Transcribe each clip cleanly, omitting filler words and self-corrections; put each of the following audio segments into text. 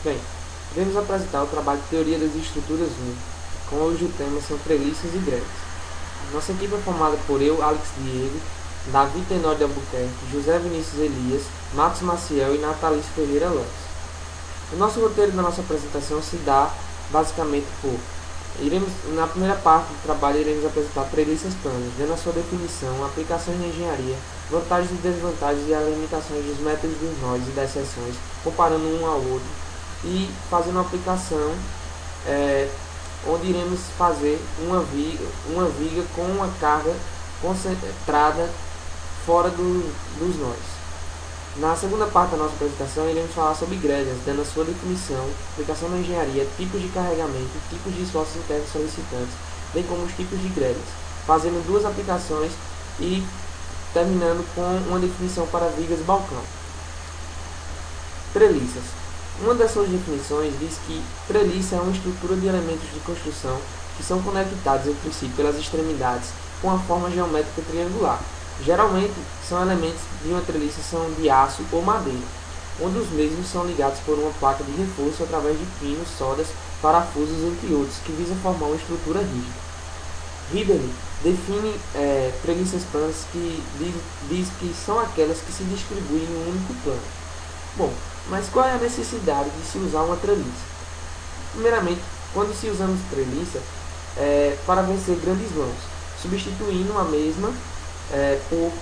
Bem, iremos apresentar o trabalho de Teoria das Estruturas 1, cujo tema são treliças e greves. Nossa equipe é formada por eu, Alex Diego, Davi Tenório de Albuquerque, José Vinícius Elias, Marcos Maciel e Natalice Ferreira Lança. O nosso roteiro da nossa apresentação se dá basicamente por na primeira parte do trabalho iremos apresentar treliças planas, dando a sua definição, aplicações na engenharia, vantagens e desvantagens e as limitações dos métodos dos nós e das seções, comparando um ao outro e fazendo uma aplicação onde iremos fazer uma viga com uma carga concentrada fora dos nós. Na segunda parte da nossa apresentação, iremos falar sobre grelhas, dando a sua definição, aplicação na engenharia, tipos de carregamento, tipos de esforços internos solicitantes, bem como os tipos de grelhas, fazendo duas aplicações e terminando com uma definição para vigas balcão. Treliças. Uma das suas definições diz que treliça é uma estrutura de elementos de construção que são conectados entre si pelas extremidades com a forma geométrica triangular. Geralmente, são elementos de uma treliça são de aço ou madeira, onde os mesmos são ligados por uma placa de reforço através de pinos, soldas, parafusos, entre outros, que visam formar uma estrutura rígida. Ridley define treliças planas que diz que são aquelas que se distribuem em um único plano. Bom, mas qual é a necessidade de se usar uma treliça? Primeiramente, quando se usamos treliça, para vencer grandes vãos, substituindo a mesma por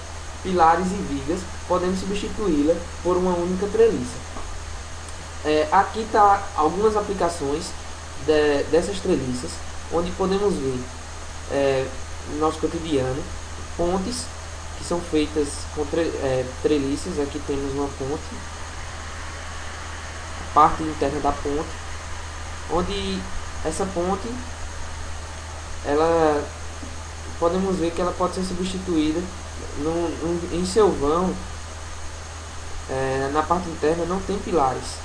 pilares e vigas, podemos substituí-la por uma única treliça. Aqui está algumas aplicações dessas treliças, onde podemos ver no nosso cotidiano pontes que são feitas com treliças. Aqui temos uma ponte, a parte interna da ponte, onde essa ponte podemos ver que ela pode ser substituída em seu vão. Na parte interna não tem pilares,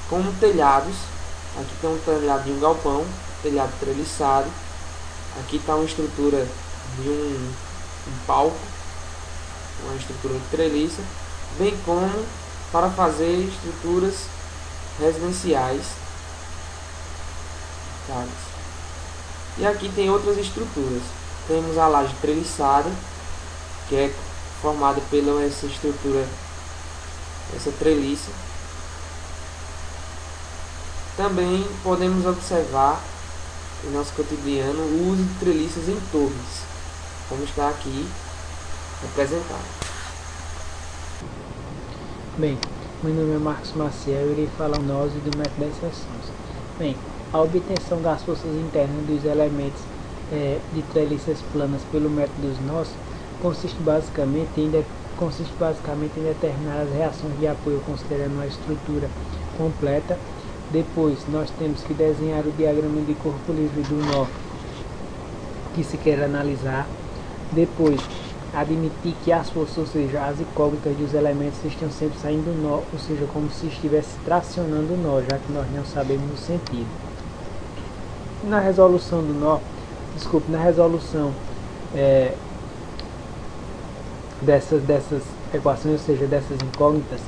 como telhados. Aqui tem um telhado de um galpão, telhado treliçado. Aqui está uma estrutura de um palco, uma estrutura de treliça, bem como para fazer estruturas residenciais. E aqui tem outras estruturas. Temos a laje treliçada, que é formada pela essa estrutura, essa treliça. Também podemos observar em nosso cotidiano o uso de treliças em torres, como está aqui representado. Bem, meu nome é Marcos Maciel e irei falar o nós e do método das seções. Bem, a obtenção das forças internas dos elementos de treliças planas pelo método dos nós consiste basicamente em determinar as reações de apoio considerando uma estrutura completa. Depois nós temos que desenhar o diagrama de corpo livre do nó que se quer analisar. Depois admitir que as forças, ou seja, as incógnitas dos elementos estão sempre saindo do nó, ou seja, como se estivesse tracionando o nó, já que nós não sabemos o sentido. Na resolução do nó, na resolução dessas equações, ou seja, dessas incógnitas,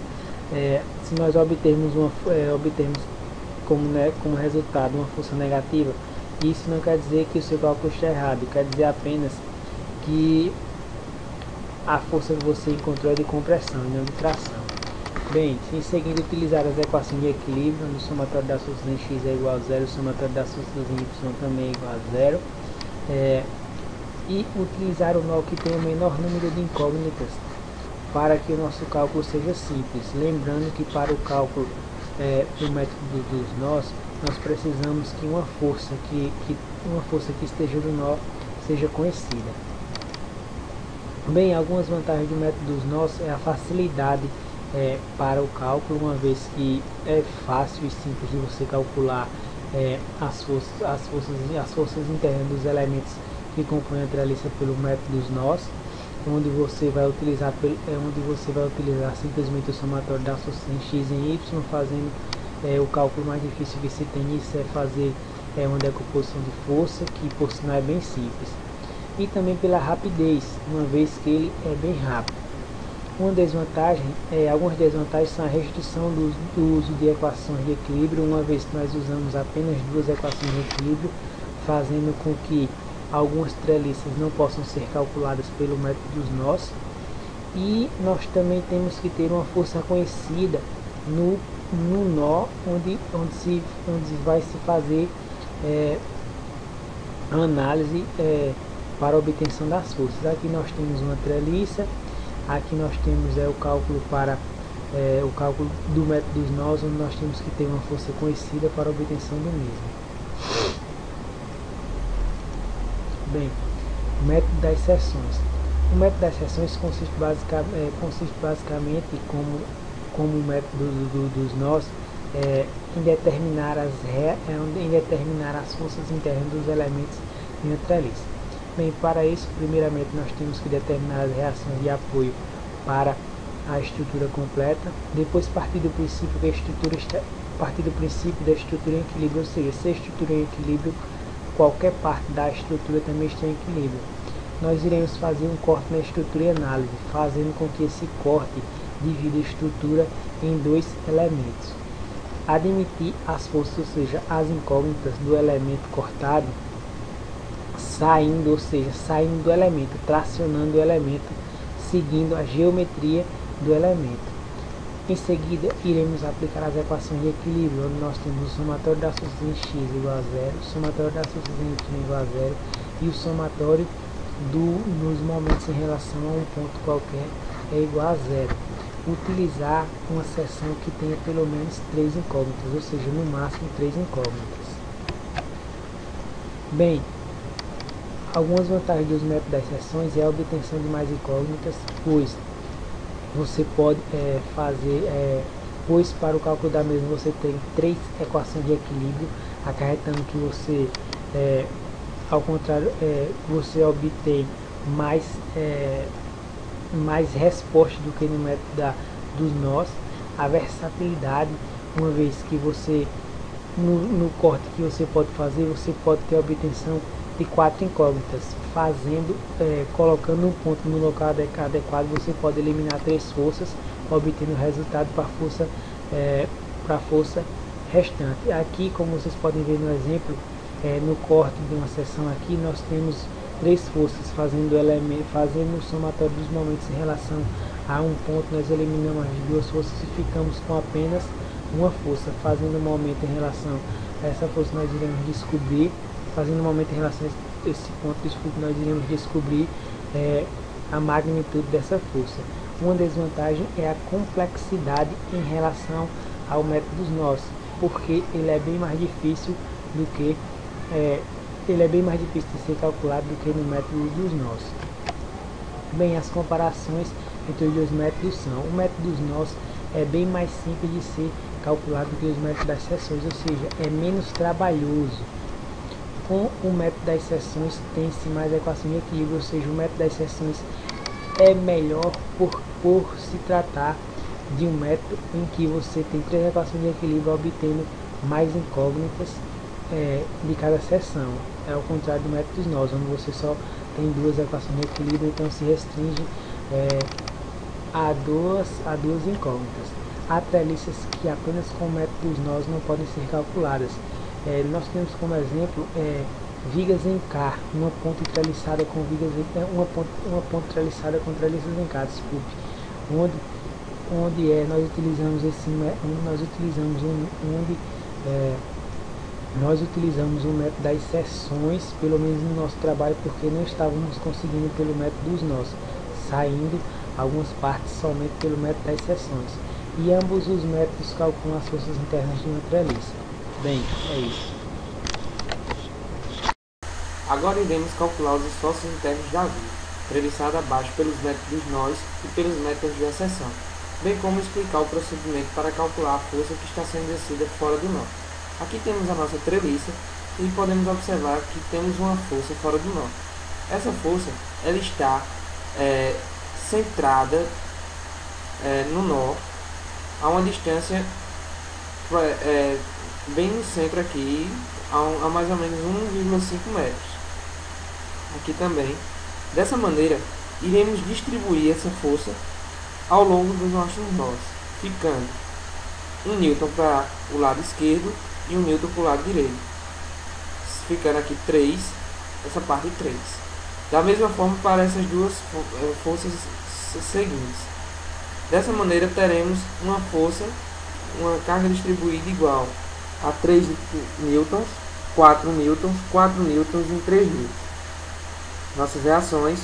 se nós obtermos como resultado uma força negativa, isso não quer dizer que o seu cálculo está errado, quer dizer apenas que a força que você encontrou é de compressão e não de tração. Bem, em seguida utilizar as equações de equilíbrio, onde o somatório das forças em x é igual a zero, o somatório das forças em y também é igual a zero, e utilizar o nó que tem o menor número de incógnitas para que o nosso cálculo seja simples. Lembrando que para o cálculo do método dos nós, nós precisamos que uma força que esteja no nó seja conhecida. Bem, algumas vantagens do método dos nós é a facilidade para o cálculo, uma vez que é fácil e simples de você calcular as forças internas dos elementos que compõem a treliça pelo método dos nós, onde você vai utilizar simplesmente o somatório das forças em x e em y, fazendo o cálculo mais difícil que se tem nisso é fazer uma decomposição de força, que por sinal é bem simples, e também pela rapidez, uma vez que ele é bem rápido. Algumas desvantagens são a restrição do uso de equações de equilíbrio, uma vez que nós usamos apenas duas equações de equilíbrio, fazendo com que algumas treliças não possam ser calculadas pelo método dos nós. E nós também temos que ter uma força conhecida no nó, onde vai se fazer análise para a obtenção das forças. Aqui nós temos uma treliça, aqui nós temos o cálculo o cálculo do método dos nós, onde nós temos que ter uma força conhecida para a obtenção do mesmo. Bem, o método das seções. O método das seções consiste basicamente, como o método dos nós, em determinar as forças internas dos elementos de uma treliça. Bem, para isso, primeiramente nós temos que determinar as reações de apoio para a estrutura completa, depois partir do princípio da estrutura em equilíbrio, ou seja, se a estrutura em equilíbrio, qualquer parte da estrutura também está em equilíbrio. Nós iremos fazer um corte na estrutura e análise, fazendo com que esse corte divida a estrutura em dois elementos. Admitir as forças, ou seja, as incógnitas do elemento cortado, saindo do elemento, tracionando o elemento, seguindo a geometria do elemento. Em seguida, iremos aplicar as equações de equilíbrio, onde nós temos o somatório das forças em x igual a 0, o somatório das forças em y igual a 0 e o somatório nos momentos em relação a um ponto qualquer é igual a 0. Utilizar uma seção que tenha pelo menos 3 incógnitas, ou seja, no máximo 3 incógnitas. Bem, algumas vantagens dos métodos das seções é a obtenção de mais incógnitas, pois você pode pois para o cálculo da mesma você tem 3 equações de equilíbrio, acarretando que você, ao contrário, você obtém mais respostas do que no método dos nós. A versatilidade, uma vez que você, no corte que você pode fazer, você pode ter a obtenção de 4 incógnitas, colocando um ponto no local adequado, você pode eliminar 3 forças, obtendo o resultado para a força restante. Aqui, como vocês podem ver no exemplo, no corte de uma seção aqui, nós temos 3 forças fazendo o somatório dos momentos em relação a um ponto. Nós eliminamos as 2 forças e ficamos com apenas uma força. Fazendo o momento em relação a essa força, nós iremos descobrir, fazendo o momento em relação a esse ponto, nós iremos descobrir a magnitude dessa força. Uma desvantagem é a complexidade em relação ao método dos nós, porque ele é bem mais difícil de ser calculado do que no método dos nós. Bem, as comparações entre os dois métodos são: o método dos nós é bem mais simples de ser calculado do que os métodos das seções, ou seja, é menos trabalhoso. Com o método das seções tem-se mais equações de equilíbrio, ou seja, o método das seções é melhor por se tratar de um método em que você tem 3 equações de equilíbrio, obtendo mais incógnitas de cada seção. É ao contrário do método dos nós, onde você só tem 2 equações de equilíbrio, então se restringe a duas incógnitas. Há treliças que apenas com o método dos nós não podem ser calculadas. Nós temos como exemplo vigas em K, uma ponte treliçada com uma ponte treliçada com treliças em K, desculpe, onde nós utilizamos o método das seções, pelo menos no nosso trabalho, porque não estávamos conseguindo pelo método dos nós, saindo algumas partes somente pelo método das seções. E ambos os métodos calculam as forças internas de uma treliça. Bem, é isso. Agora iremos calcular os esforços internos da viga, treliçada abaixo pelos métodos nós e pelos métodos de seção, bem como explicar o procedimento para calcular a força que está sendo exercida fora do nó. Aqui temos a nossa treliça e podemos observar que temos uma força fora do nó. Essa força ela está centrada no nó a uma distância bem no centro aqui, a mais ou menos 1,5 metros. Aqui também. Dessa maneira, iremos distribuir essa força ao longo dos nossos nós, ficando 1 newton para o lado esquerdo e 1 newton para o lado direito, ficando aqui 3, essa parte 3. Da mesma forma para essas duas forças seguintes. Dessa maneira teremos uma força, uma carga distribuída igual a 3 newtons, 4 newtons, 4 newtons e 3 newtons. Nossas reações.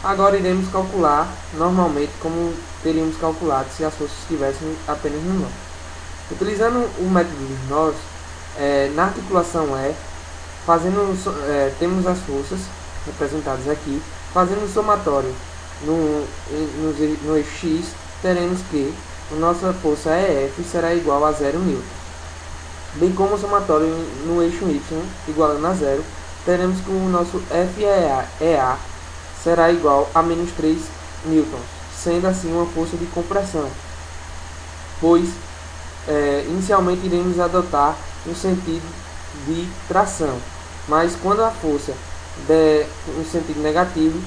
Agora iremos calcular normalmente como teríamos calculado se as forças estivessem apenas no nó. Utilizando o método dos nós, na articulação temos as forças representadas aqui, fazendo o somatório no eixo X, teremos que a nossa força EF será igual a 0 newton. Bem como o somatório no eixo Y, igualando a 0, teremos que o nosso FEA será igual a menos 3 newtons, sendo assim uma força de compressão, pois inicialmente iremos adotar um sentido de tração, mas quando a força der um sentido negativo,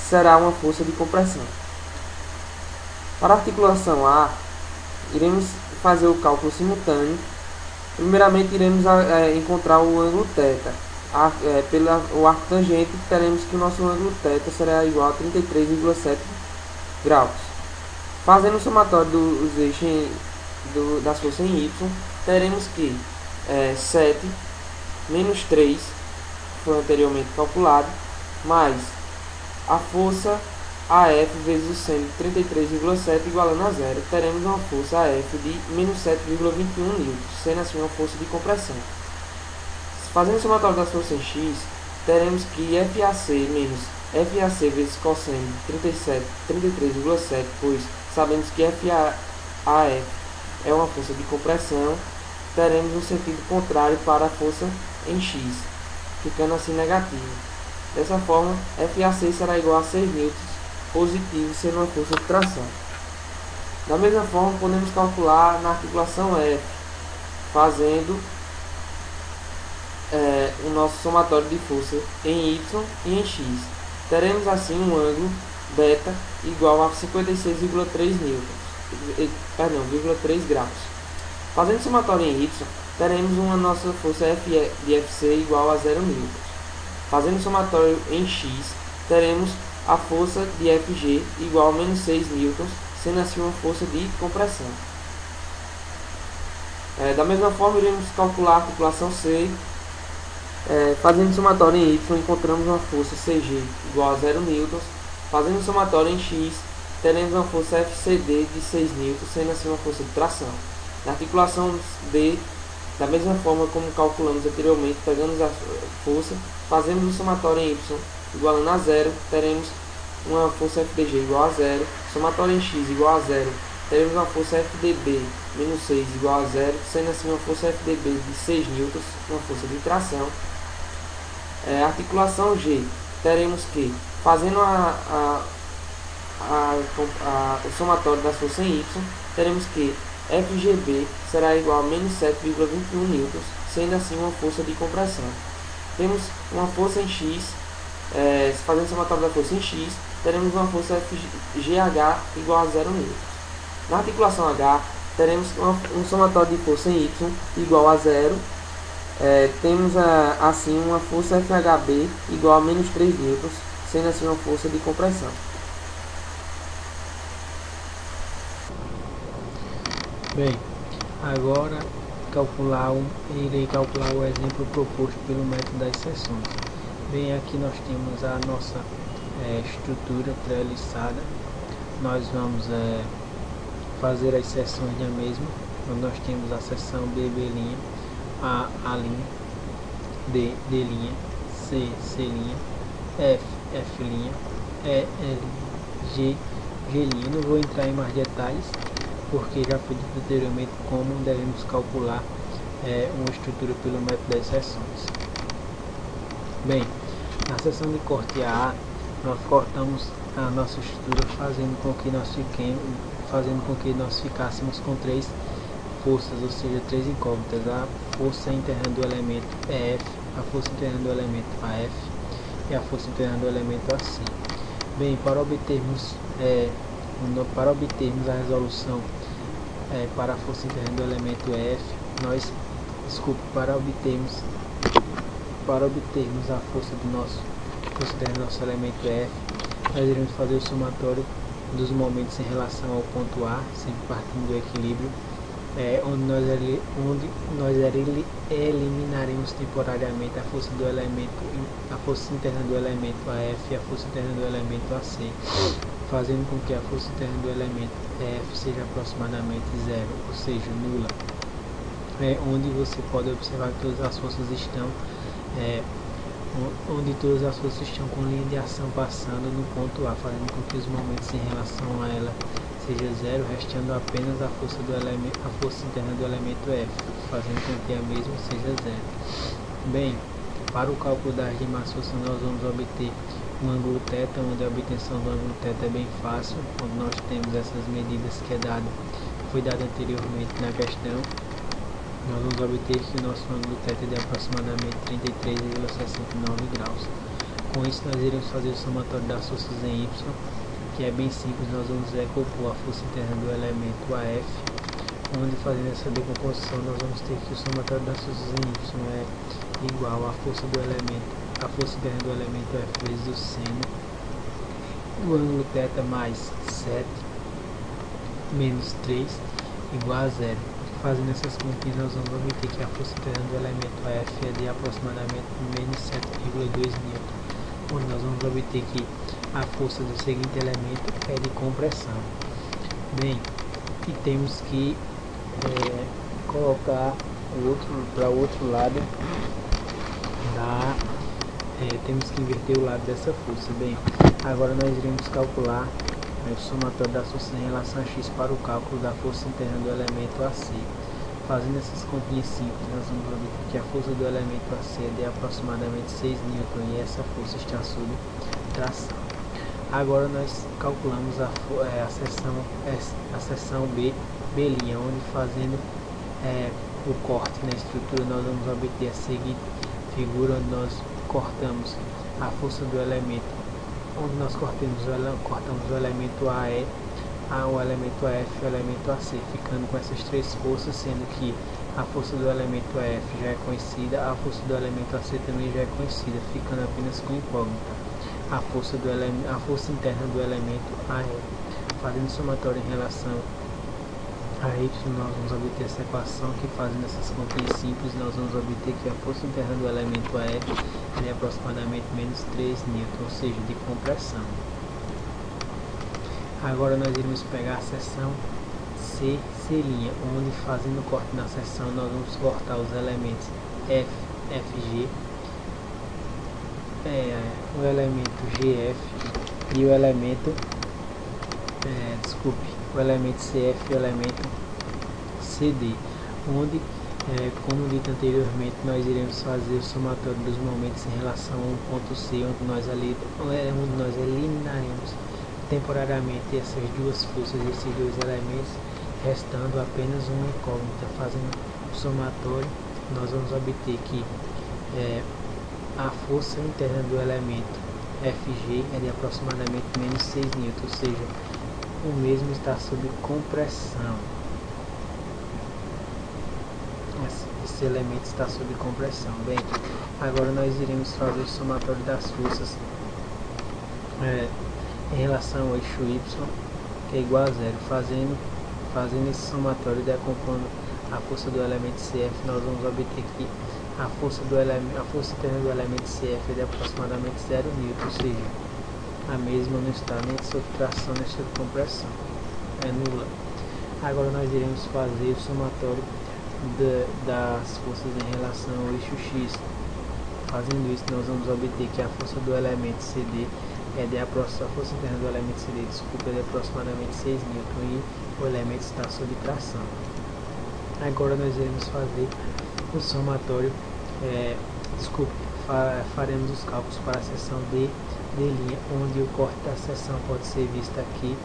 será uma força de compressão. Para a articulação A, iremos fazer o cálculo simultâneo. Primeiramente iremos encontrar o ângulo θ. Pelo arco tangente, teremos que o nosso ângulo θ será igual a 33,7 graus. Fazendo o somatório dos eixos das forças em Y, teremos que 7 menos 3, que foi anteriormente calculado, mais a força AF vezes o seno de 33,7 igualando a 0, teremos uma força AF de menos 7,21 N, sendo assim uma força de compressão. Fazendo o somatório das forças em X, teremos que FAC menos FAC vezes cosseno de 33,7, pois sabemos que FAF é uma força de compressão, teremos um sentido contrário para a força em X, ficando assim negativo. Dessa forma, FAC será igual a 6 newtons positivo, sendo uma força de tração. Da mesma forma, podemos calcular na articulação F, fazendo o nosso somatório de força em Y e em X. Teremos assim um ângulo beta igual a 56,3 graus. Fazendo o somatório em Y, teremos uma nossa força F de FC igual a 0 newtons. Fazendo o somatório em X, teremos a força de FG igual a menos 6 newtons, sendo assim uma força de compressão. Da mesma forma, iremos calcular a articulação C. Fazendo o somatório em Y, encontramos uma força CG igual a 0 newtons. Fazendo o somatório em X, teremos uma força FCD de 6 newtons, sendo assim uma força de tração. Na articulação D, da mesma forma como calculamos anteriormente, pegamos a força, fazemos o somatório em Y igualando a 0, teremos uma força FDG igual a 0, somatório em X igual a 0, teremos uma força FDB menos 6 igual a 0, sendo assim uma força FDB de 6 newtons, uma força de tração. Articulação G, teremos que, fazendo o somatório das forças em Y, teremos que FGB será igual a menos 7,21 newtons, sendo assim uma força de compressão. Temos uma força em X, fazendo o somatório da força em X, teremos uma força FGH igual a 0 newtons. Na articulação H, teremos um somatório de força em Y igual a 0. Temos assim uma força FHB igual a menos 3 newtons, sendo assim uma força de compressão. Bem, agora irei calcular o exemplo proposto pelo método das seções. Bem, aqui nós temos a nossa estrutura treliçada. Nós vamos fazer as seções da mesma. Nós temos a seção BB', A', D D', C C', F F', E L G G'. Não vou entrar em mais detalhes, porque já foi dito anteriormente como devemos calcular uma estrutura pelo método das seções. Bem, na seção de corte A, nós cortamos a nossa estrutura fazendo com que nós ficássemos com 3 forças, ou seja, 3 incógnitas: a força interna do elemento EF, a força interna do elemento AF e a força interna do elemento AC. Bem, para obtermos Para obtermos a resolução para a força interna do elemento F, para obtermos a força interna do nosso elemento F, nós iremos fazer o somatório dos momentos em relação ao ponto A, sempre partindo do equilíbrio, onde nós eliminaremos temporariamente a força interna do elemento AF e a força interna do elemento AC, fazendo com que a força interna do elemento F seja aproximadamente zero, ou seja, nula. Onde você pode observar que todas as forças estão com linha de ação passando no ponto A, fazendo com que os momentos em relação a ela seja zero, restando apenas a força interna do elemento F, fazendo com que a mesma seja zero. Bem, para o cálculo das demais forças nós vamos obter um ângulo θ, onde a obtenção do ângulo θ é bem fácil, onde nós temos essas medidas que foi dado anteriormente na questão. Nós vamos obter que o nosso ângulo θ é de aproximadamente 33,69 graus. Com isso nós iremos fazer o somatório das forças em Y, que é bem simples. Nós vamos decompor a força interna do elemento AF, onde fazendo essa decomposição nós vamos ter que o somatório das forças em Y é igual à força interna do elemento F vezes o seno do ângulo θ mais 7 menos 3 igual a zero. Fazendo essas continhas nós vamos obter que a força interna do elemento AF é de aproximadamente menos 7,2 N, onde nós vamos obter que a força do seguinte elemento é de compressão. Bem, e temos que colocar para o outro lado temos que inverter o lado dessa força. Bem, agora nós iremos calcular o somatório das forças em relação a x para o cálculo da força interna do elemento AC. Fazendo essas continhas simples, nós vamos obter que a força do elemento AC é de aproximadamente 6 N e essa força está sob tração. Agora nós calculamos a seção B', onde fazendo o corte na estrutura nós vamos obter a seguinte figura, onde nós cortamos a força do elemento, onde nós cortamos o elemento AE, o elemento AF e o elemento AC, ficando com essas três forças, sendo que a força do elemento AF já é conhecida, a força do elemento AC também já é conhecida, ficando apenas com incógnita a força interna do elemento AE. Fazendo somatório em relação a Y, nós vamos obter essa equação que, fazendo essas continhas simples, nós vamos obter que a força interna do elemento AF é aproximadamente menos 3 N, ou seja, de compressão. Agora nós iremos pegar a seção C', onde, fazendo o corte na seção, nós vamos cortar os elementos F, FG, o elemento GF e o elemento o elemento CF e o elemento CD, onde, como dito anteriormente, nós iremos fazer o somatório dos momentos em relação a um ponto C, onde nós eliminaremos temporariamente essas duas forças, esses dois elementos, restando apenas uma incógnita. Fazendo o somatório, nós vamos obter que a força interna do elemento FG é de aproximadamente menos 6 N, ou seja, o mesmo está sob compressão. Esse elemento está sob compressão. Bem, agora nós iremos fazer o somatório das forças em relação ao eixo Y, que é igual a zero. Fazendo esse somatório, decompondo a força do elemento CF, nós vamos obter que a força interna do elemento CF é de aproximadamente 0 N, ou seja, a mesma não está nem sob tração nem sob compressão, é nula. Agora nós iremos fazer o somatório das forças em relação ao eixo X. Fazendo isso, nós vamos obter que a força do elemento CD a força interna do elemento CD é de aproximadamente 6 N e o elemento está sob tração. Agora nós iremos fazer o somatório, faremos os cálculos para a seção D', onde o corte da seção pode ser visto aqui,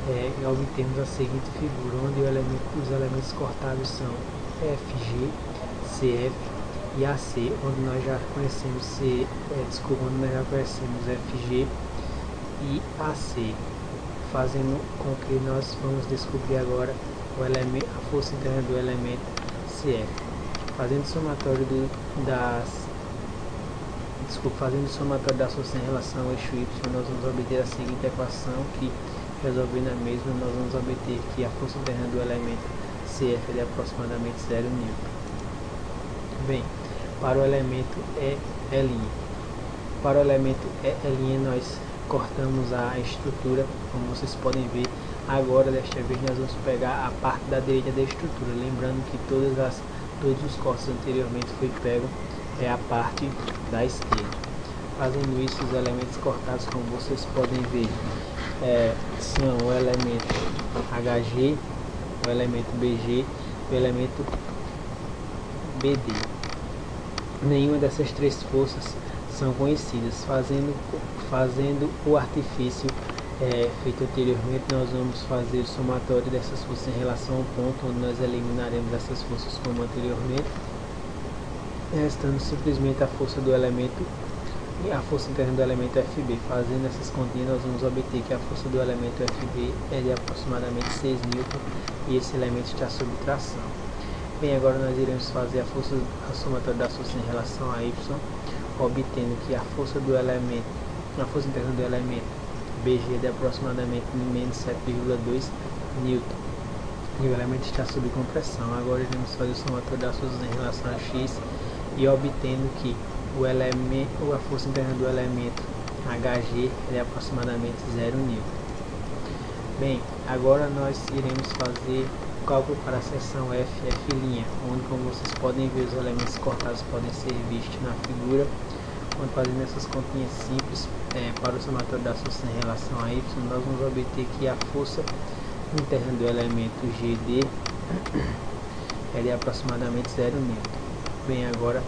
e obtemos a seguinte figura, onde os elementos cortados são FG, CF e AC, onde nós já conhecemos FG e AC. fazendo com que nós vamos descobrir agora a força interna do elemento CF. Fazendo o somatório fazendo o somatório das forças em relação ao eixo Y, nós vamos obter a seguinte equação, que resolvendo a mesma, nós vamos obter que a força interna do elemento CF é de aproximadamente 0 N. Bem, para o elemento E', para o elemento E', nós cortamos a estrutura, como vocês podem ver. Agora, desta vez, nós vamos pegar a parte da direita da estrutura, lembrando que todos os cortes anteriormente foi pego a parte da esquerda. Fazendo isso, os elementos cortados, como vocês podem ver, são o elemento HG, o elemento BG e o elemento BD. Nenhuma dessas três forças são conhecidas. Fazendo o artifício feito anteriormente, nós vamos fazer o somatório dessas forças em relação ao ponto, onde nós eliminaremos essas forças como anteriormente, restando simplesmente a força do elemento e a força interna do elemento FB. Fazendo essas continhas, nós vamos obter que a força do elemento FB é de aproximadamente 6 N e esse elemento está sob tração. Bem, agora nós iremos fazer a somatória das forças em relação a Y, obtendo que a força interna do elemento BG é de aproximadamente menos 7,2 N e o elemento está sob compressão. Agora iremos fazer o somatório das forças em relação a X e obtendo que a força interna do elemento HG é de aproximadamente 0 N. Bem, agora nós iremos fazer o cálculo para a seção F', onde, como vocês podem ver, os elementos cortados podem ser vistos na figura. Quando fazendo essas continhas simples para o somatório das forças em relação a Y, nós vamos obter que a força interna do elemento GD é de aproximadamente 0 N. Bem, agora,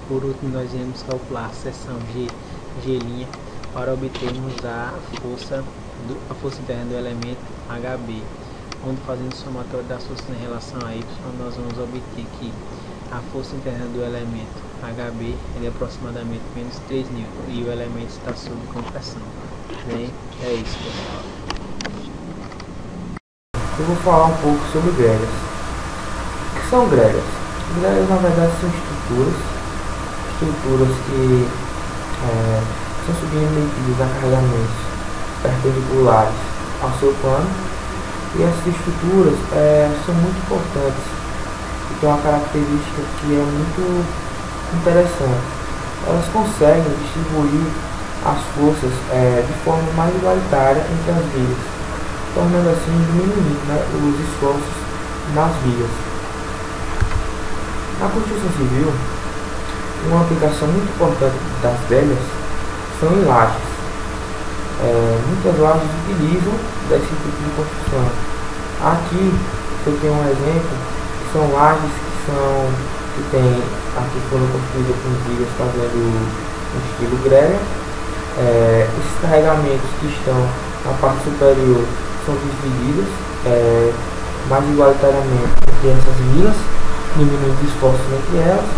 por último, nós iremos calcular a seção G' para obtermos a força interna do elemento HB, onde, fazendo o somatório das forças em relação a Y, nós vamos obter que a força interna do elemento HB é de aproximadamente menos 3 N e o elemento está sob compressão. Bem, é isso, pessoal. Eu vou falar um pouco sobre gregas. O que são gregas? Gregas, na verdade, são estruturas que são submetidas a carregamentos perpendiculares ao seu plano, e essas estruturas são muito importantes e têm uma característica que é muito interessante. Elas conseguem distribuir as forças de forma mais igualitária entre as vigas, tornando assim diminuindo os esforços nas vigas. Na construção civil, uma aplicação muito importante das gregas são em lajes. Muitas lajes utilizam desse tipo de construção. Aqui eu tenho um exemplo, que são lajes aqui foram construídas com vigas fazendo um estilo grega. Esses carregamentos que estão na parte superior são divididos mais igualitariamente entre essas vigas, diminuindo os esforços entre elas.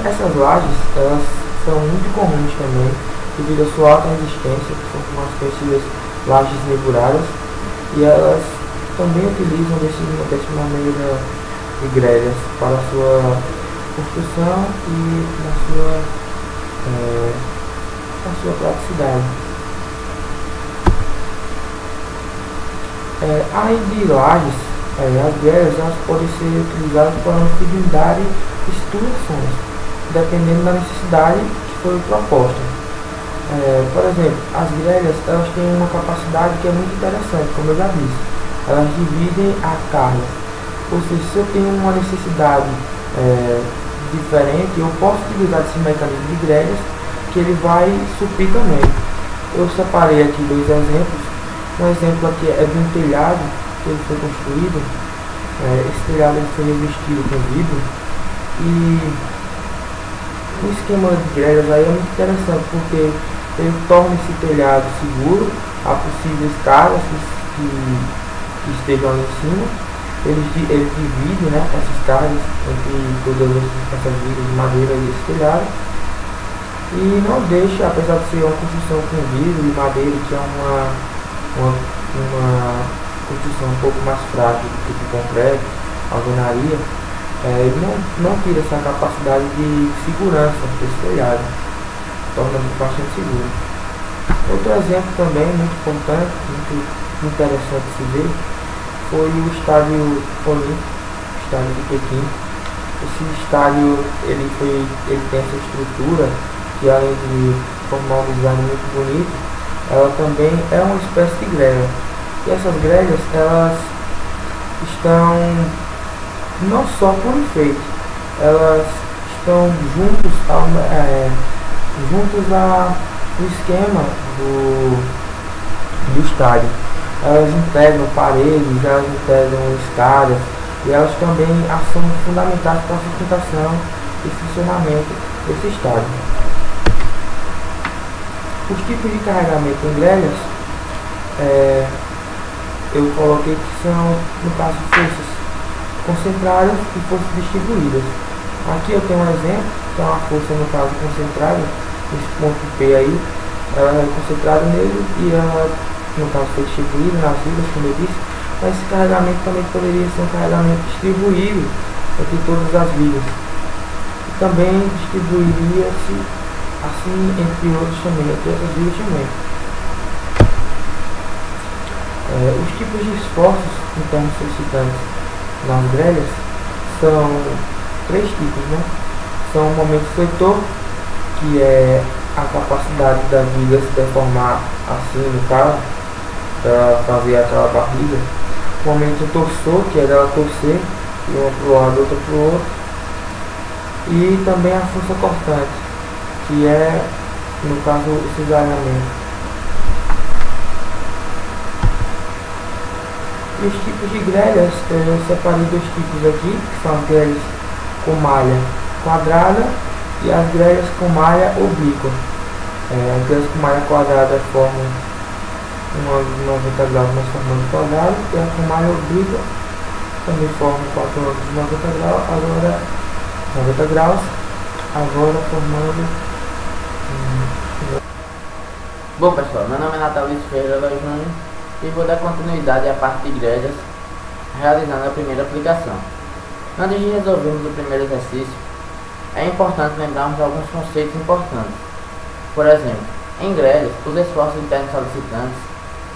Essas lajes elas são muito comuns também devido à sua alta resistência, que são as conhecidas lajes nebuladas, e elas também utilizam dessa maneira de gregas para a sua construção e na sua praticidade. Além de lajes, as gregas elas podem ser utilizadas para uma infinidade de situações, dependendo da necessidade que foi proposta. Por exemplo, as gregas elas têm uma capacidade que é muito interessante, como eu já disse. Elas dividem a carga. Ou seja, se eu tenho uma necessidade diferente, eu posso utilizar esse mecanismo de gregas, que ele vai suprir também. Eu separei aqui dois exemplos. Um exemplo aqui é de um telhado que ele foi construído. Esse telhado ele foi revestido com vidro, e o esquema de gregas aí é muito interessante, porque ele torna esse telhado seguro a possíveis cargas que estejam ali em cima. Ele divide essas cargas entre todas essas vigas de madeira e esse telhado. e não deixa, apesar de ser uma construção com vidro e madeira, que é uma construção um pouco mais frágil do que o concreto, alvenaria, ele não tira essa capacidade de segurança desse telhado, torna bastante seguro. Outro exemplo também muito importante, muito interessante de se ver, foi o estádio olímpico, o estádio de Pequim. Esse estádio ele tem essa estrutura que, além de formar um design muito bonito, ela também é uma espécie de grelha. E essas grelhas, elas estão não só por enfeite, elas estão juntos ao esquema do estádio. Elas integram paredes, elas integram escadas, e elas também são fundamentais para a sustentação e funcionamento desse estádio. Os tipos de carregamento em grelhas, eu coloquei que são, no caso, forças concentradas e forças distribuídas. Aqui eu tenho um exemplo, que é uma força, no caso, concentrada, esse ponto P aí, ela é concentrada nele e ela, no caso, foi distribuída nas vigas, como eu disse, mas esse carregamento também poderia ser um carregamento distribuído entre todas as vigas. E também distribuiria-se assim entre outros também, entre outras vigas também. Os tipos de esforços internos solicitantes nas grelhas são 3 tipos, né? São o momento fletor, que é a capacidade da viga se deformar assim, no caso, para fazer aquela barriga. O momento torsor, que é dela torcer de uma para o lado, outra para o outro. E também a força cortante, que é, no caso, o cisalhamento. E os tipos de grelhas, eu separei 2 tipos aqui, que são as grelhas com malha quadrada e as grelhas com malha oblíqua. As grelhas com malha quadrada formam uma 90 graus, mas formando quadrado, e a com malha oblíqua também forma 4 ângulos de 90 graus, agora formando. Bom pessoal, meu nome é Natalício Ferreira Júnior e vou dar continuidade à parte de grelhas, realizando a primeira aplicação. Antes de resolvermos o primeiro exercício, é importante lembrarmos alguns conceitos importantes. Por exemplo, em grelhas, os esforços internos solicitantes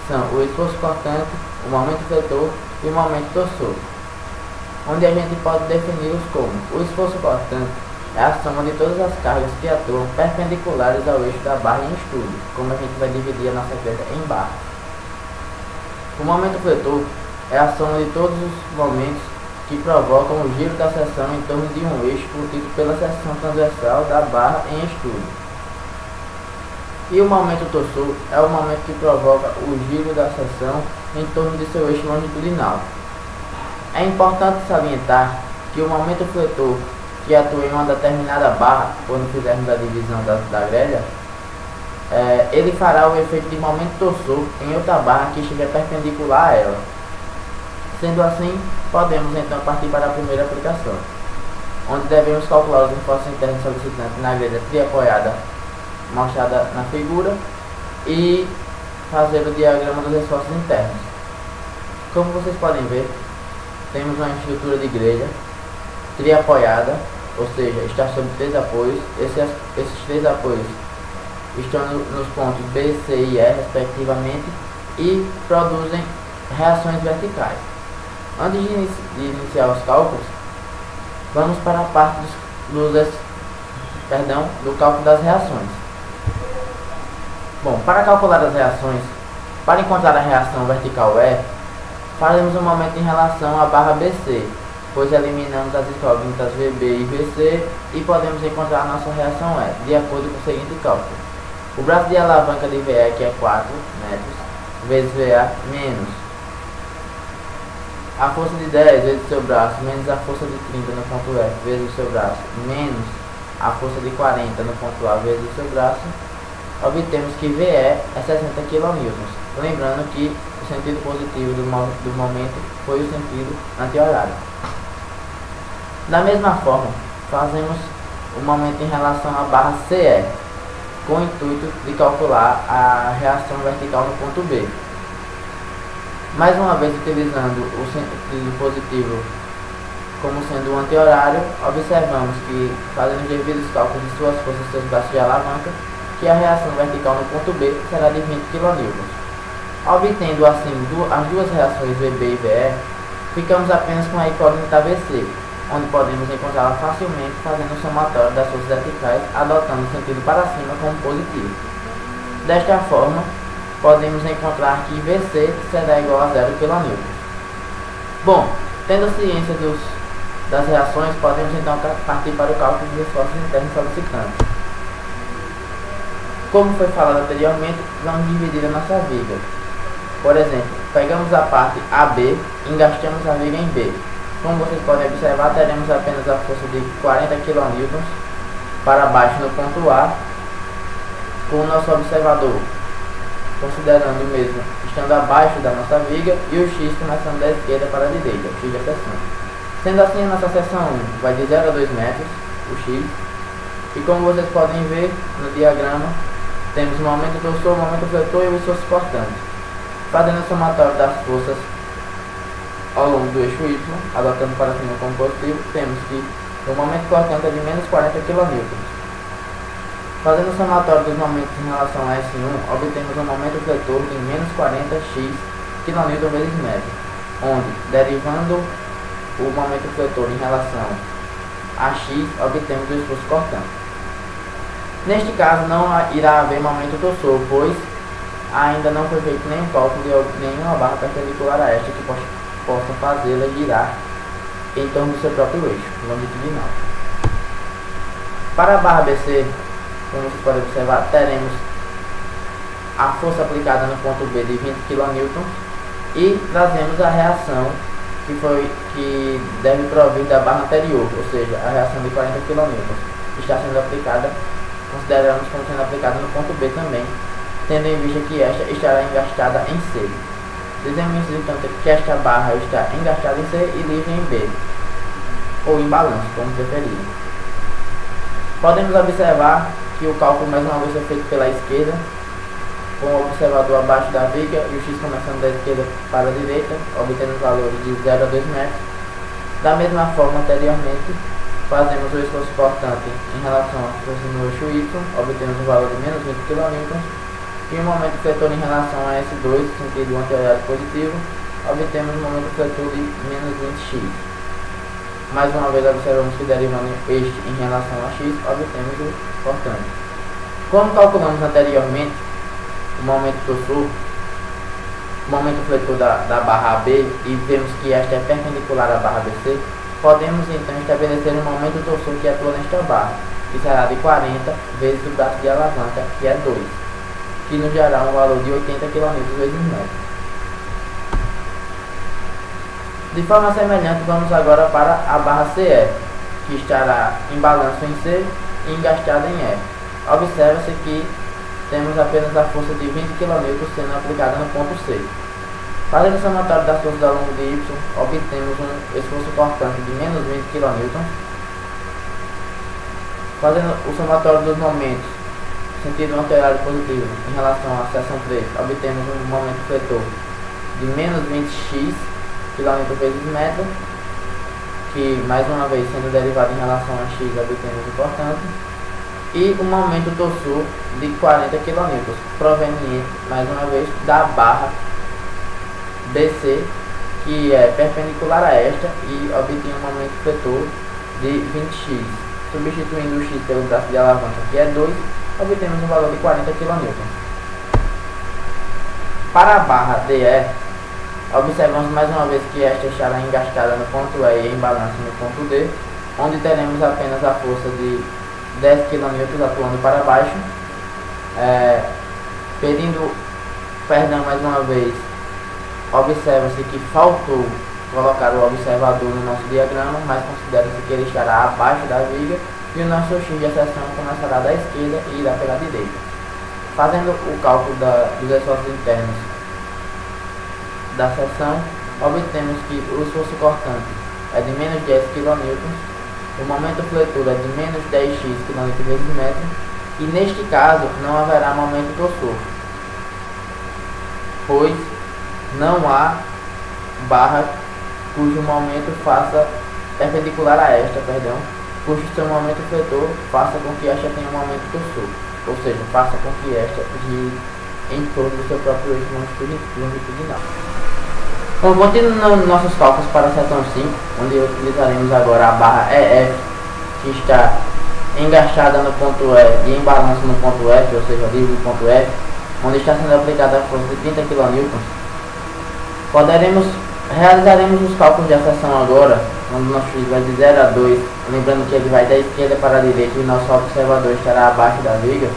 são o esforço cortante, o momento fletor e o momento torsor, onde a gente pode defini-los como: o esforço cortante é a soma de todas as cargas que atuam perpendiculares ao eixo da barra em estudo, como a gente vai dividir a nossa grelha em barras. O momento fletor é a soma de todos os momentos que provocam o giro da seção em torno de um eixo contido pela seção transversal da barra em estudo. E o momento torsor é o momento que provoca o giro da seção em torno de seu eixo longitudinal. É importante salientar que o momento fletor que atua em uma determinada barra, quando fizermos a divisão da grelha, ele fará o efeito de momento torsor em outra barra que estiver perpendicular a ela. Sendo assim, podemos então partir para a primeira aplicação, onde devemos calcular os esforços internos solicitantes na grelha triapoiada mostrada na figura e fazer o diagrama dos esforços internos. Como vocês podem ver, temos uma estrutura de grelha triapoiada, ou seja, está sobre 3 apoios. Esses 3 apoios estão nos pontos B, C e E respectivamente e produzem reações verticais. Antes de iniciar os cálculos, vamos para a parte do cálculo das reações. Bom, para calcular as reações, para encontrar a reação vertical E, faremos um momento em relação à barra BC, pois eliminamos as incógnitas VB e VC e podemos encontrar a nossa reação E, de acordo com o seguinte cálculo. O braço de alavanca de VE, que é 4 metros, vezes VA, menos a força de 10 vezes o seu braço, menos a força de 30 no ponto F, vezes o seu braço, menos a força de 40 no ponto A, vezes o seu braço, obtemos que VE é 60 kN. Lembrando que o sentido positivo do momento foi o sentido anti-horário. Da mesma forma, fazemos o momento em relação à barra CE. com o intuito de calcular a reação vertical no ponto B. Mais uma vez, utilizando o sentido positivo como sendo um anti-horário, observamos que, fazendo os devidos cálculos de suas forças e seus braços de alavanca, que a reação vertical no ponto B será de 20 kN. Obtendo assim as duas reações VB e VE, ficamos apenas com a incógnita VC, onde podemos encontrá-la facilmente fazendo o somatório das forças verticais, adotando o sentido para cima como positivo. Desta forma, podemos encontrar que VC será igual a 0 kN. Bom, tendo ciência das reações, podemos então partir para o cálculo dos esforços internos solicitantes. Como foi falado anteriormente, vamos dividir a nossa viga. Por exemplo, pegamos a parte AB e engastamos a viga em B. Como vocês podem observar, teremos apenas a força de 40 kN para baixo no ponto A, com o nosso observador considerando mesmo estando abaixo da nossa viga e o X começando da esquerda para a direita, o X da seção. Sendo assim, a nossa seção 1 vai de 0 a 2 metros, o X, e como vocês podem ver no diagrama, temos o momento torsor, o momento fletor e o esforço cortante. Fazendo o somatório das forças ao longo do eixo Y, adotando para cima como positivo, temos que o momento cortante é de menos 40 kN. Fazendo o somatório dos momentos em relação a S1, obtemos um momento fletor de menos 40x kN vezes metro, onde, derivando o momento fletor em relação a x, obtemos o esforço cortante. Neste caso, não irá haver momento torsor, pois ainda não foi feito nenhum cálculo de nenhuma barra perpendicular a esta que possa fazê-la girar em torno do seu próprio eixo longitudinal. Para a barra BC, como vocês podem observar, teremos a força aplicada no ponto B de 20 kN e trazemos a reação que deve provir da barra anterior, ou seja, a reação de 40 kN, que está sendo aplicada, consideramos como sendo aplicada no ponto B também, tendo em vista que esta estará engastada em C. Dizemos então que esta barra está engastada em C e livre em B, ou em balanço, como preferir. Podemos observar que o cálculo mais uma vez é feito pela esquerda, com o observador abaixo da viga e o X começando da esquerda para a direita, obtendo os valores de 0 a 2 metros. Da mesma forma, anteriormente, fazemos o esforço cortante em relação à força no eixo Y, obtemos o valor de menos 20 kN, e o momento fletor em relação a S2, sentido anti-horário positivo, obtemos o momento fletor de menos 20x. Mais uma vez observamos que derivando este em relação a x, obtemos o cortante. Como calculamos anteriormente o momento torsor, o momento fletor da barra AB e vemos que esta é perpendicular à barra BC, podemos então estabelecer um momento torsor que atua nesta barra, que será de 40 vezes o braço de alavanca, que é 2, que nos dará um valor de 80 kN vezes metro. De forma semelhante, vamos agora para a barra CE, que estará em balanço em C e engastada em E. Observa-se que temos apenas a força de 20 kN sendo aplicada no ponto C. Fazendo o somatório das forças ao longo de Y, obtemos um esforço cortante de menos 20 kN. Fazendo o somatório dos momentos, sentido anti-horário positivo, em relação à seção 3, obtemos um momento fletor de menos 20x kN vezes metro, que mais uma vez sendo derivado em relação a x, obtemos o cortante, e um momento torsor de 40 kN, proveniente mais uma vez da barra BC, que é perpendicular a esta, e obtém um momento fletor de 20x. Substituindo o x pelo braço de alavanca, que é 2, obtemos um valor de 40 kN. Para a barra DE, observamos mais uma vez que esta estará engastada no ponto E e em balanço no ponto D, onde teremos apenas a força de 10 kN atuando para baixo. Pedindo perdão mais uma vez, observa-se que faltou colocar o observador no nosso diagrama, mas considera-se que ele estará abaixo da viga e o nosso X de seção começará da esquerda e irá pela direita. Fazendo o cálculo dos esforços internos da seção, obtemos que o esforço cortante é de menos 10 kN, o momento fletor é de menos 10x kN vezes metro e neste caso não haverá momento torsor, pois não há barra cujo momento faça perpendicular a esta, cujo seu momento fletor faça com que esta tenha um momento torsor, ou seja, faça com que esta gire em torno do seu próprio eixo longitudinal. Bom, continuando nossos cálculos para a seção 5, onde utilizaremos agora a barra EF, que está engaixada no ponto E e em balanço no ponto F, ou seja, livre no ponto F, onde está sendo aplicada a força de 30 kN. Realizaremos os cálculos de seção agora, onde o nosso X vai de 0 a 2, lembrando que ele vai da esquerda para a direita e nosso observador estará abaixo da viga.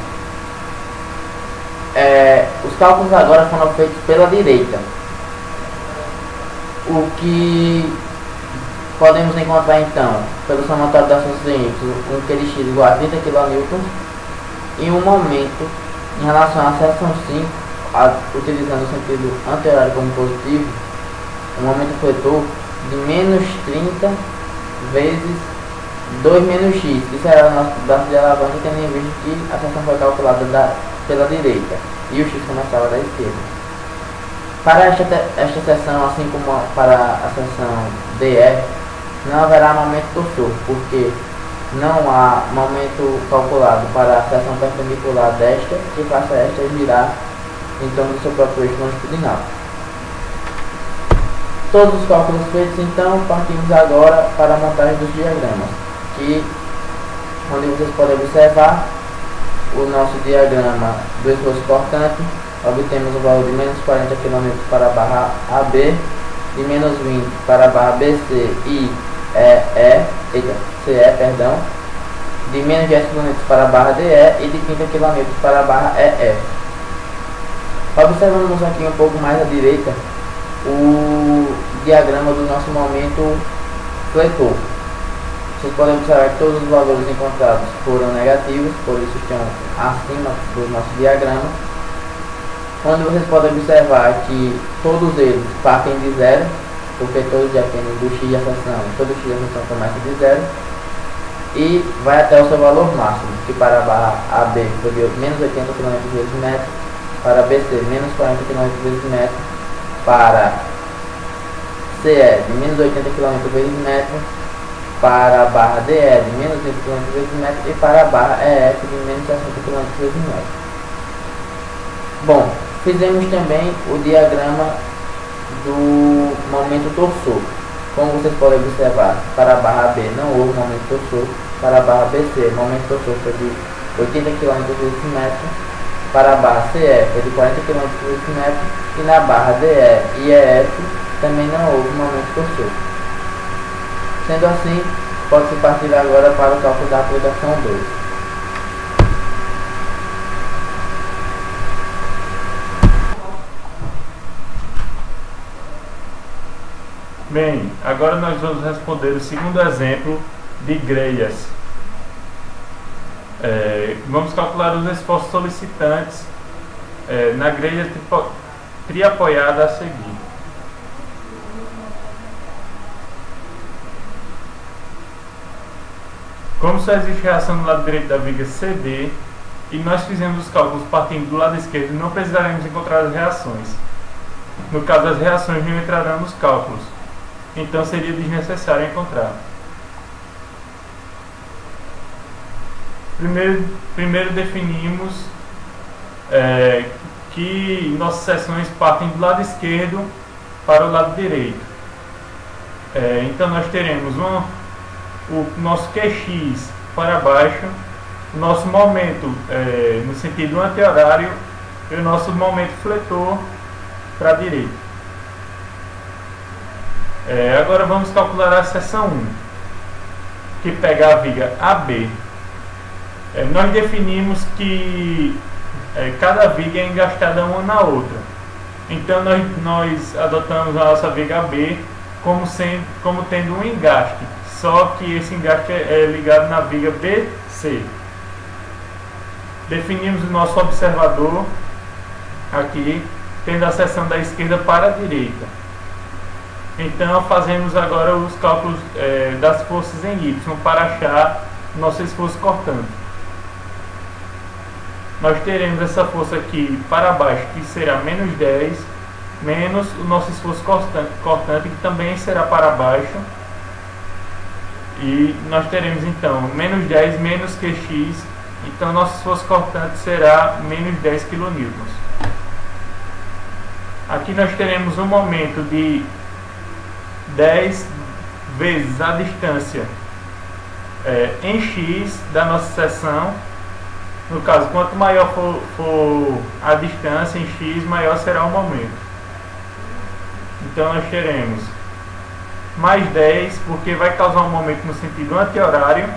Os cálculos agora foram feitos pela direita. O que podemos encontrar então, pelo somatório das forças em Y, um QX igual a 30 kN, e um momento em relação à seção 5, utilizando o sentido anti-horário como positivo, um momento fletor de menos 30 vezes 2 menos x, que será o nosso braço de alavanca, tendo em vista que a seção foi calculada pela direita e o x começava da esquerda. Para esta seção, assim como para a seção DE, não haverá momento torsor, porque não há momento calculado para a seção perpendicular desta que faça esta girar em torno do seu próprio eixo longitudinal. Todos os cálculos feitos, então, partimos agora para a montagem dos diagramas, onde vocês podem observar o nosso diagrama do esforço cortante. Obtemos o valor de menos 40 kN para a barra AB, de menos 20 para a barra BC e CE, de menos 10 kN para a barra DE e de 30 kN para a barra EF. Observamos aqui um pouco mais à direita o diagrama do nosso momento fletor. Vocês podem observar que todos os valores encontrados foram negativos, por isso estão acima do nosso diagrama, onde vocês podem observar que todos eles partem de zero, porque todos dependem do x de seção, todo x de seção começa de zero, e vai até o seu valor máximo, que para a barra AB foi de menos 80 kN vezes metro, para BC menos 40 kN vezes metro, para CE de menos 80 kN vezes metro, para a barra DE de menos 20 kN vezes metro e para a barra EF de menos 60 kN vezes metro. Bom, fizemos também o diagrama do momento torsor. Como vocês podem observar, para a barra B não houve momento torsor, para a barra BC o momento torsor foi de 80 kN vezes metro, para a barra CE foi de 40 kN vezes metro e na barra DE e EF também não houve momento torsor. Sendo assim, pode-se partir agora para o cálculo da aplicação 2. Bem, agora nós vamos responder o segundo exemplo de grelhas. Vamos calcular os esforços solicitantes na grelha triapoiada a seguir. Como só existe reação no lado direito da viga CD e nós fizemos os cálculos partindo do lado esquerdo, não precisaremos encontrar as reações. No caso, as reações não entrarão nos cálculos, então seria desnecessário encontrar. Primeiro definimos que nossas seções partem do lado esquerdo para o lado direito. Então nós teremos o nosso QX para baixo, o nosso momento no sentido anti-horário e o nosso momento fletor para a direita. Agora vamos calcular a seção 1, que pega a viga AB. Nós definimos que cada viga é engastada uma na outra. Então nós adotamos a nossa viga AB como tendo um engaste, só que esse engaste é ligado na viga BC. Definimos o nosso observador aqui, tendo a seção da esquerda para a direita. Então fazemos agora os cálculos das forças em Y para achar nosso esforço cortante. nós teremos essa força aqui para baixo, que será menos 10, menos o nosso esforço cortante, que também será para baixo. E nós teremos então menos 10 menos Qx, então nosso esforço cortante será menos 10 kN. Aqui nós teremos um momento de 10 vezes a distância em x da nossa seção. No caso, quanto maior for a distância em x, maior será o momento. Então nós teremos mais 10, porque vai causar um momento no sentido anti-horário,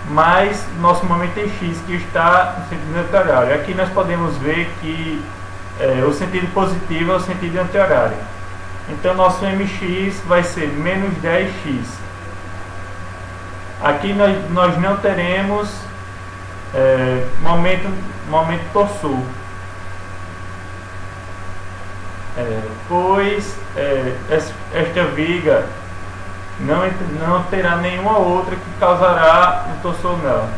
mais nosso momento em x, que está no sentido anti-horário. Aqui nós podemos ver que o sentido positivo é o sentido anti-horário. Então nosso mx vai ser menos 10x. Aqui nós não teremos momento torsor, pois esta viga não terá nenhuma outra que causará um torsor nela.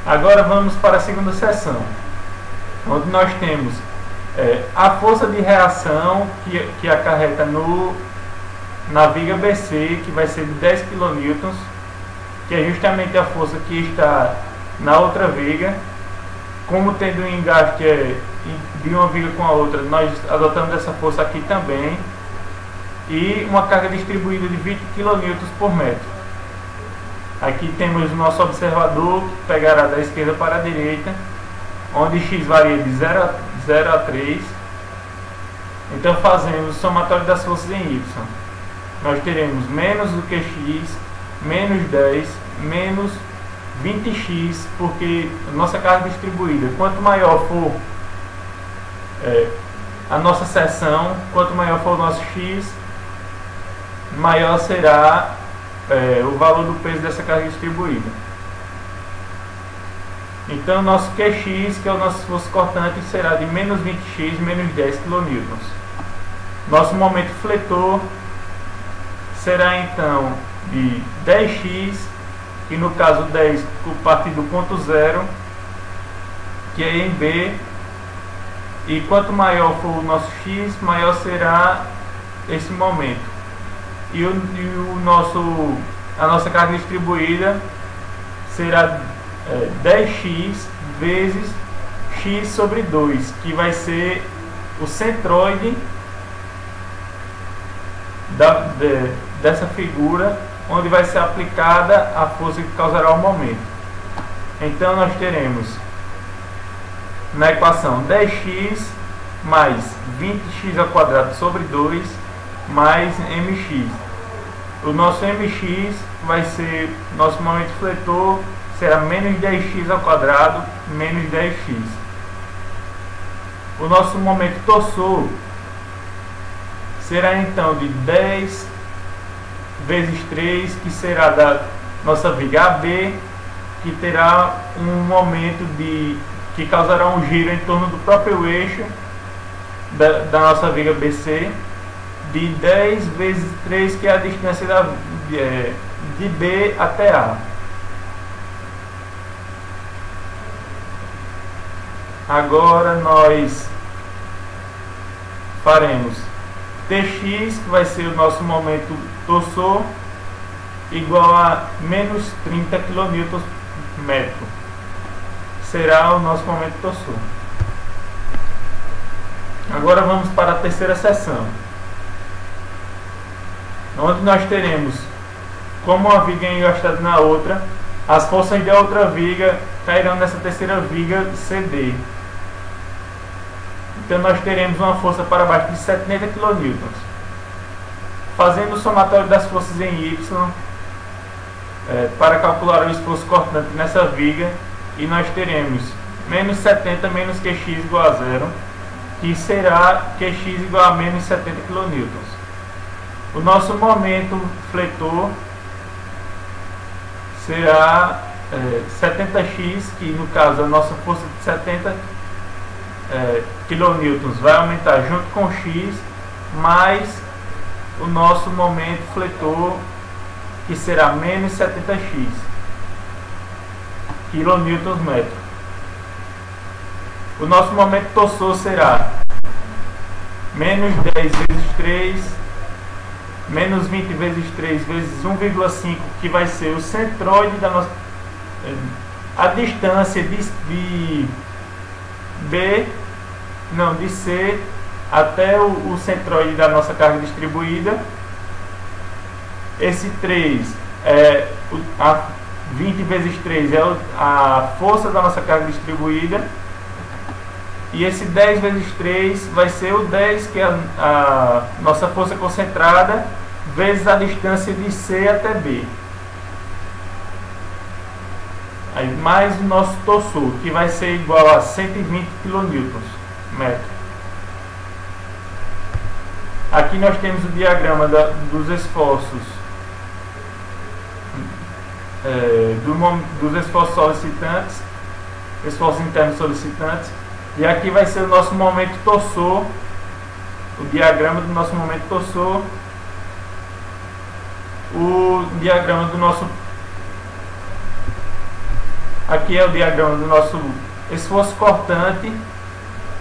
Agora vamos para a segunda seção, onde nós temos a força de reação que acarreta na viga BC, que vai ser de 10 kN, que é justamente a força que está na outra viga. Como tendo um engaste de uma viga com a outra, nós adotamos essa força aqui também, e uma carga distribuída de 20 kN por metro. Aqui temos o nosso observador, que pegará da esquerda para a direita, onde x varia de 0 a 3. Então fazemos o somatório das forças em y. Nós teremos menos do que x, menos 10, menos 20x, porque a nossa carga distribuída, quanto maior for a nossa seção, quanto maior for o nosso x, maior será o valor do peso dessa carga distribuída. Então nosso Qx, que é o nosso esforço cortante, será de menos 20x, menos 10 kN. Nosso momento fletor será então de 10x, e no caso 10 a partir do ponto 0, que é em B, e quanto maior for o nosso x, maior será esse momento. E a nossa carga distribuída será 10x vezes x sobre 2, que vai ser o centroide dessa figura, onde vai ser aplicada a força que causará o momento. Então nós teremos na equação 10x mais 20x ao quadrado sobre 2 mais mx. O nosso mx vai ser, nosso momento fletor será menos 10x ao quadrado menos 10x. O nosso momento torsor será então de 10 vezes 3, que será da nossa viga AB, que terá um momento que causará um giro em torno do próprio eixo da nossa viga BC, de 10 vezes 3, que é a distância de B até A. Agora nós faremos Tx, que vai ser o nosso momento torsor, igual a menos 30 kN metro. Será o nosso momento torsor. Agora vamos para a terceira seção, onde nós teremos, como uma viga é engastada na outra, as forças da outra viga cairão nessa terceira viga CD. Então nós teremos uma força para baixo de 70 kN. Fazendo o somatório das forças em Y, para calcular o esforço cortante nessa viga, e nós teremos menos 70 menos Qx igual a 0, que será Qx igual a menos 70 kN. O nosso momento fletor será 70x, que no caso a nossa força de 70 kN vai aumentar junto com x, mais o nosso momento fletor, que será menos 70x. kN/m. O nosso momento torsor será menos 10 vezes 3, menos 20 vezes 3 vezes 1,5, que vai ser o centroide da nossa... a distância de C até o centroide da nossa carga distribuída. Esse 3 é 20 vezes 3 é a força da nossa carga distribuída. E esse 10 vezes 3 vai ser o 10, que é a nossa força concentrada, vezes a distância de C até B. Aí, mais o nosso torsor, que vai ser igual a 120 kN/m. Aqui nós temos o diagrama dos esforços, dos esforços solicitantes, esforços internos solicitantes. E aqui vai ser o nosso momento torsor, o diagrama do nosso momento torsor, o diagrama do nosso... Aqui é o diagrama do nosso esforço cortante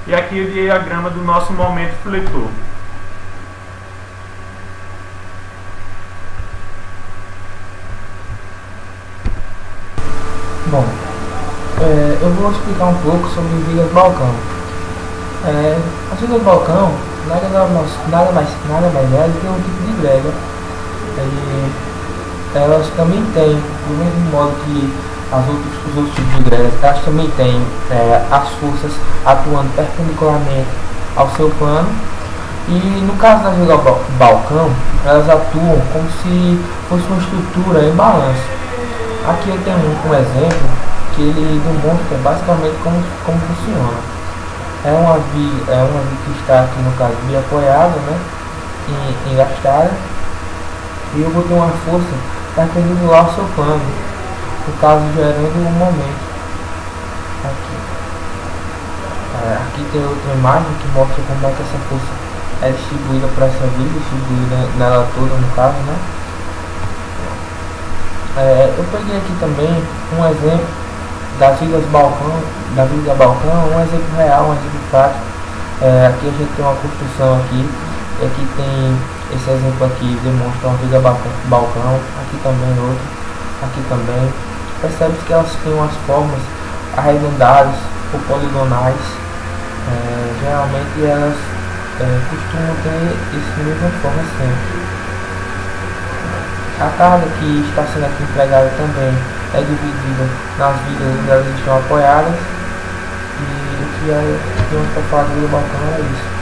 e aqui o diagrama do nosso momento fletor. Bom, eu vou explicar um pouco sobre vigas balcão. As vigas balcão nada mais é do que um tipo de grelha. Elas também têm, do mesmo modo que os outros tipos de grelhas, elas também têm as forças atuando perpendicularmente ao seu plano. E no caso das vigas balcão, elas atuam como se fosse uma estrutura em balanço. Aqui eu tenho um exemplo que ele demonstra basicamente como funciona. É uma viga que está aqui, no caso, bem apoiada, né, engastada, e eu vou ter uma força perpendicular ao seu plano, no caso gerando um momento. Aqui tem outra imagem que mostra como é que essa força é distribuída para essa viga, distribuída nela toda, no caso, né. Eu peguei aqui também um exemplo das vigas balcão, um exemplo real, um exemplo prático. Aqui a gente tem uma construção aqui, e aqui tem esse exemplo aqui, demonstra uma viga balcão, aqui também outro, aqui também. Percebe-se que elas têm umas formas arredondadas ou poligonais. Geralmente elas costumam ter esse mesma forma sempre. A carga que está sendo aqui empregada também é dividida nas vigas onde elas estão apoiadas, e o que temos para falar do balcão é isso.